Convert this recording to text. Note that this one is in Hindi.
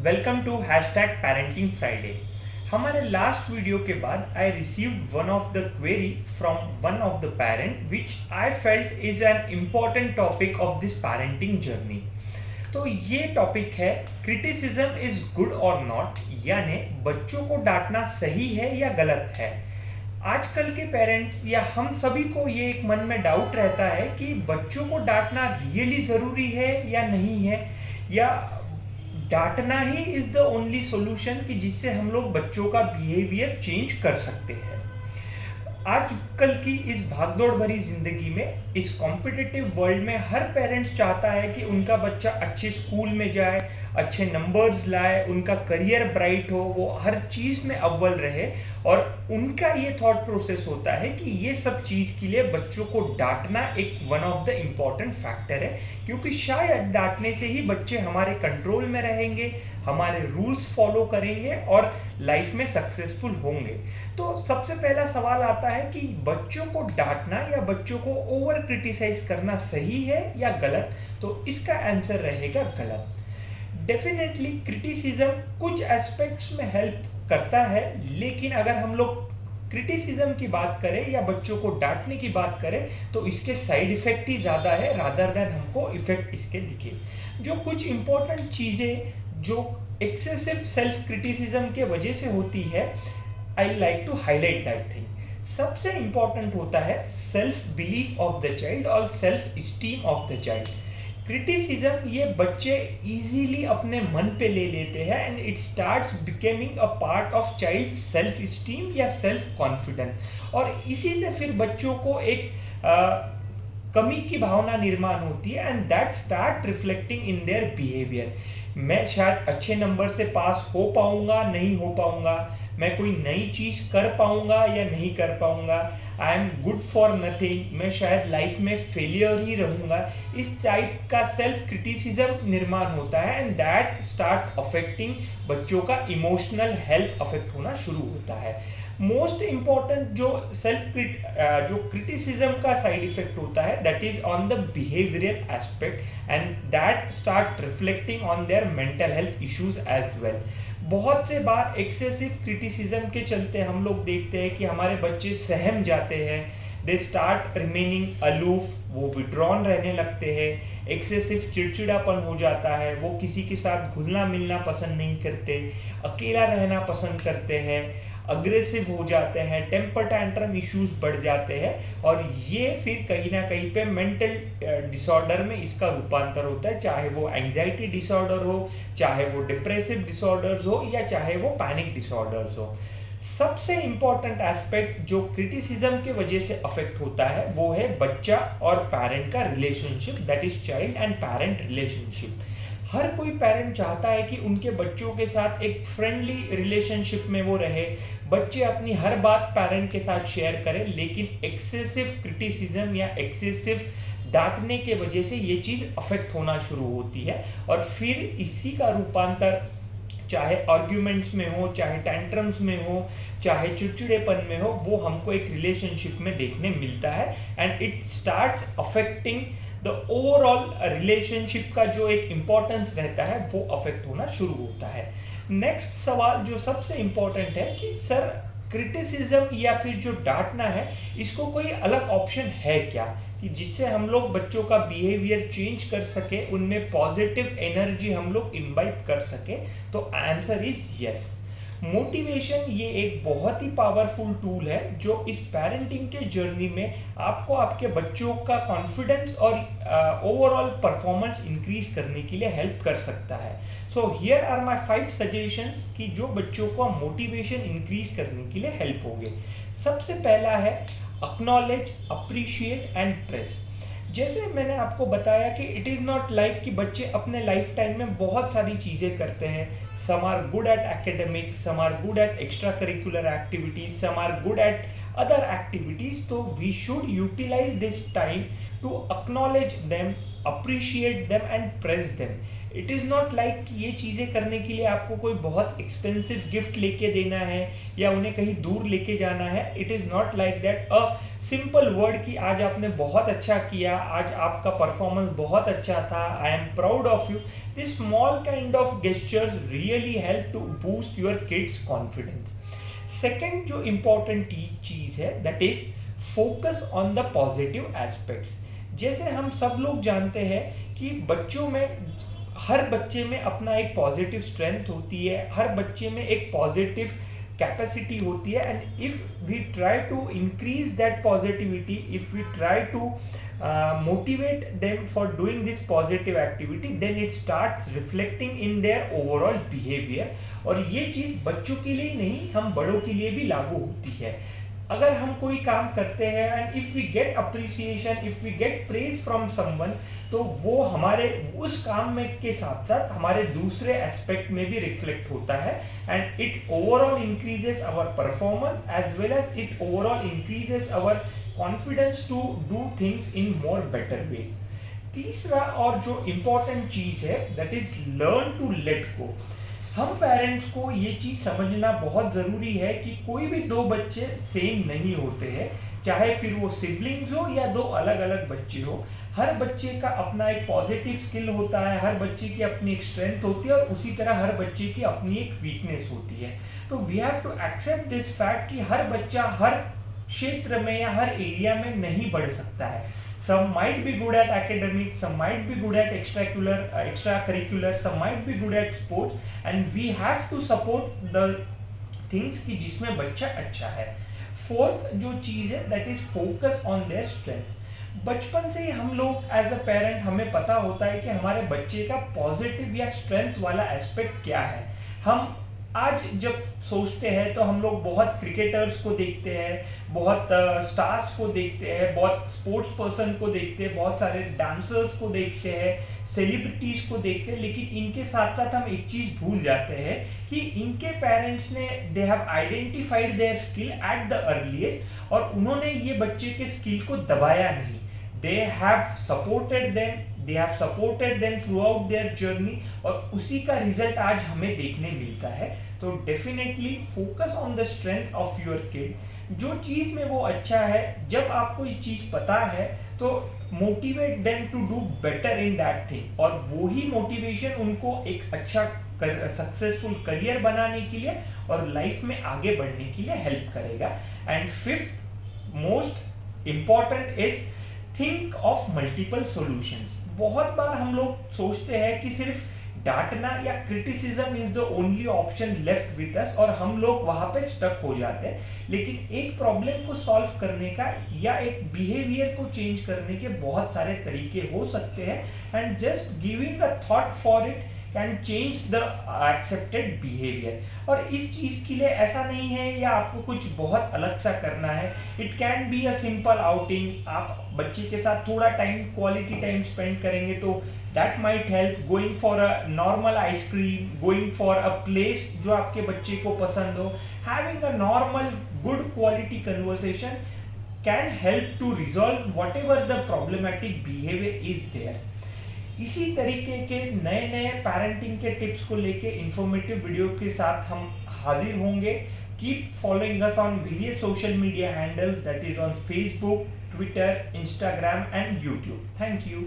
Welcome to hashtag parenting Friday. हमारे लास्ट वीडियो के बाद I received one of the query from one of the parent which I felt is an important topic of this parenting journey. तो ये टॉपिक है क्रिटिसिज्म इज गुड और नॉट, यानी बच्चों को डांटना सही है या गलत है। आजकल के पेरेंट्स या हम सभी को ये एक मन में डाउट रहता है कि बच्चों को डांटना रियली ज़रूरी है या नहीं है, या डांटना ही इज द ओनली सॉल्यूशन कि जिससे हम लोग बच्चों का बिहेवियर चेंज कर सकते हैं। आजकल की इस भागदौड़ भरी जिंदगी में, इस कॉम्पिटिटिव वर्ल्ड में, हर पेरेंट्स चाहता है कि उनका बच्चा अच्छे स्कूल में जाए, अच्छे नंबर्स लाए, उनका करियर ब्राइट हो, वो हर चीज़ में अव्वल रहे। और उनका ये थॉट प्रोसेस होता है कि ये सब चीज़ के लिए बच्चों को डांटना एक one of the important factor है, क्योंकि शायद डांटने से ही बच्चे हमारे कंट्रोल में रहेंगे, हमारे रूल्स फॉलो करेंगे और लाइफ में सक्सेसफुल होंगे। तो सबसे पहला सवाल आता है कि बच्चों को डांटना या बच्चों को ओवर क्रिटिसाइज करना सही है या गलत। तो इसका आंसर रहेगा गलत। डेफिनेटली क्रिटिसिज्म कुछ एस्पेक्ट्स में हेल्प करता है, लेकिन अगर हम लोग क्रिटिसिज्म की बात करें या बच्चों को डांटने की बात करें तो इसके साइड इफेक्ट ही ज़्यादा है रादर देन हमको इफेक्ट इसके दिखे। जो कुछ इम्पोर्टेंट चीज़ें जो एक्सेसिव सेल्फ क्रिटिसिज्म के वजह से होती है, I like to highlight that thing. सबसे इम्पोर्टेंट होता है self belief of the child और self esteem of the child. Criticism ये बच्चे इजीली अपने मन पे ले लेते हैं and it starts becoming a part of child self esteem या सेल्फ कॉन्फिडेंस, और इसी से फिर बच्चों को एक कमी की भावना निर्माण होती है and that start reflecting in their behaviour. मैं शायद अच्छे नंबर से पास हो पाऊंगा, नहीं हो पाऊंगा, मैं कोई नई चीज़ कर पाऊंगा या नहीं कर पाऊंगा, I am good for nothing, मैं शायद लाइफ में फेलियर ही रहूंगा। इस टाइप का सेल्फ क्रिटिसिज्म निर्माण होता है एंड दैट स्टार्ट अफेक्टिंग बच्चों का इमोशनल हेल्थ अफेक्ट होना शुरू होता है। मोस्ट इम्पॉर्टेंट जो जो क्रिटिसिज्म का साइड इफेक्ट होता है that is on the behavioural aspect and that start reflecting on their mental health issues as well. बहुत से बार एक्सेसिव क्रिटिसिज्म के चलते हम लोग देखते हैं कि हमारे बच्चे सहम जाते हैं, दे स्टार्ट रिमेनिंग अलूफ, वो विड्रॉन रहने लगते हैं, एक्सेसिव चिड़चिड़ापन हो जाता है, वो किसी के साथ घुलना मिलना पसंद नहीं करते, अकेला रहना पसंद करते हैं, अग्रेसिव हो जाते हैं, टेम्पर टैंट्रम इश्यूज बढ़ जाते हैं, और ये फिर कहीं ना कहीं पे मेंटल डिसऑर्डर में इसका रूपांतर होता है, चाहे वो एंजाइटी डिसऑर्डर हो, चाहे वो डिप्रेसिव डिसऑर्डर्स हो, या चाहे वो पैनिक डिसऑर्डर्स हो। सबसे इम्पॉर्टेंट एस्पेक्ट जो क्रिटिसिज्म के वजह से अफेक्ट होता है वो है बच्चा और पेरेंट का relationship, that is child and parent relationship. हर कोई पेरेंट चाहता है कि उनके बच्चों के साथ एक फ्रेंडली रिलेशनशिप में वो रहे, बच्चे अपनी हर बात पेरेंट के साथ शेयर करें, लेकिन एक्सेसिव क्रिटिसिज्म या एक्सेसिव डांटने के वजह से ये चीज़ अफेक्ट होना शुरू होती है, और फिर इसी का रूपांतर चाहे आर्ग्यूमेंट्स में हो, चाहे टैंट्रम्स में हो, चाहे चिड़चिड़ेपन में हो, वो हमको एक रिलेशनशिप में देखने मिलता है and it starts affecting the overall relationship का जो एक इम्पोर्टेंस रहता है वो अफेक्ट होना शुरू होता है। नेक्स्ट सवाल जो सबसे इम्पोर्टेंट है कि सर क्रिटिसिज्म या फिर जो डांटना है, इसको कोई अलग ऑप्शन है क्या कि जिससे हम लोग बच्चों का बिहेवियर चेंज कर सके, उनमें पॉजिटिव एनर्जी हम लोग इम्बाइब कर सके? तो आंसर इज यस। मोटिवेशन ये एक बहुत ही पावरफुल टूल है जो इस पेरेंटिंग के जर्नी में आपको आपके बच्चों का कॉन्फिडेंस और ओवरऑल परफॉर्मेंस इंक्रीज करने के लिए हेल्प कर सकता है। So here are my 5 suggestions कि जो बच्चों को मोटिवेशन इंक्रीज करने के लिए हेल्प होंगे। सबसे पहला है एक्नॉलेज, अप्रिशिएट एंड प्रेस। जैसे मैंने आपको बताया कि इट इज़ नॉट लाइक कि बच्चे अपने लाइफ टाइम में बहुत सारी चीज़ें करते हैं, some are good at academics, some are good at extracurricular activities, some are good at other activities. So we should utilize this time to acknowledge them, appreciate them and praise them. It is not like कि ये चीज़ें करने के लिए आपको कोई बहुत एक्सपेंसिव गिफ्ट लेके देना है या उन्हें कहीं दूर लेके जाना है. It is not like that. A simple word कि आज आपने बहुत अच्छा किया, आज आपका परफॉर्मेंस बहुत अच्छा था, I am proud of you. This small kind of gestures really help to boost your kids confidence. Second जो इम्पॉर्टेंट चीज़ है that is focus on the positive aspects. जैसे हम सब लोग जानते हैं कि बच्चों में, हर बच्चे में अपना एक पॉजिटिव स्ट्रेंथ होती है, हर बच्चे में एक पॉजिटिव कैपेसिटी होती है. And if we try to increase that positivity, if we try to motivate them for doing this positive activity, then it starts reflecting in their overall behaviour. और ये चीज़ बच्चों के लिए नहीं, हम बड़ों के लिए भी लागू होती है. अगर हम कोई काम करते हैं and if we get appreciation, if we get praise from someone, तो वो हमारे उस काम में के साथ साथ हमारे दूसरे एस्पेक्ट में भी रिफ्लेक्ट होता है. And it overall increases our performance as well as it overall increases our confidence to do things in more better ways. तीसरा और जो इम्पोर्टेंट चीज है that is learn to let go. हम पेरेंट्स को ये चीज़ समझना बहुत ज़रूरी है कि कोई भी दो बच्चे सेम नहीं होते हैं, चाहे फिर वो सिबलिंग्स हो या दो अलग अलग बच्चे हो. हर बच्चे का अपना एक पॉजिटिव स्किल होता है, हर बच्चे की अपनी एक स्ट्रेंथ होती है और उसी तरह हर बच्चे की अपनी एक वीकनेस होती है. तो we have to accept this fact कि हर बच्चा हर क्षेत्र में या हर एरिया में नहीं बढ़ सकता है. Some might be good at academics, some might be good at extracurricular, some might be good at sports, and we have to support the things कि जिसमें बच्चा अच्छा है. फोर्थ जो चीज़ है that is focus on their strengths. बचपन से ही हम लोग एज अ पेरेंट हमें पता होता है कि हमारे बच्चे का पॉजिटिव या स्ट्रेंथ वाला एस्पेक्ट क्या है. हम आज जब सोचते हैं तो हम लोग बहुत क्रिकेटर्स को देखते हैं, बहुत स्टार्स को देखते हैं, बहुत स्पोर्ट्स पर्सन को देखते हैं, बहुत सारे डांसर्स को देखते हैं, सेलिब्रिटीज़ को देखते हैं. लेकिन इनके साथ साथ हम एक चीज़ भूल जाते हैं कि इनके पेरेंट्स ने they have identified their skill at the earliest और उन्होंने ये बच्चे के स्किल को दबाया नहीं. They have supported them throughout their journey और उसी का रिजल्ट आज हमें देखने मिलता है. तो definitely focus on the strength of your kid. जो चीज़ में वो अच्छा है, जब आपको इस चीज़ पता है तो motivate them to do better in that thing. और वो ही मोटिवेशन उनको एक अच्छा सक्सेसफुल करियर बनाने के लिए और लाइफ में आगे बढ़ने के लिए हेल्प करेगा. And fifth most important is think of multiple solutions. बहुत बार हम लोग सोचते हैं कि सिर्फ डांटना या criticism is the only option left with us और हम लोग वहां पे स्टक हो जाते हैं. लेकिन एक प्रॉब्लम को सॉल्व करने का या एक बिहेवियर को चेंज करने के बहुत सारे तरीके हो सकते हैं. And just giving a thought for it can change the accepted behaviour. और इस चीज़ के लिए ऐसा नहीं है या आपको कुछ बहुत अलग सा करना है. It can be a simple outing. आप बच्चे के साथ थोड़ा टाइम, क्वालिटी टाइम स्पेंड करेंगे तो that might help. Going for a normal ice cream, going for a place जो आपके बच्चे को पसंद हो, having a normal good quality conversation can help to resolve whatever the problematic behaviour is there. इसी तरीके के नए नए पेरेंटिंग के टिप्स को लेके इंफॉर्मेटिव वीडियो के साथ हम हाजिर होंगे. Keep following us on various social media handles that is on Facebook, Twitter, Instagram and YouTube. Thank you.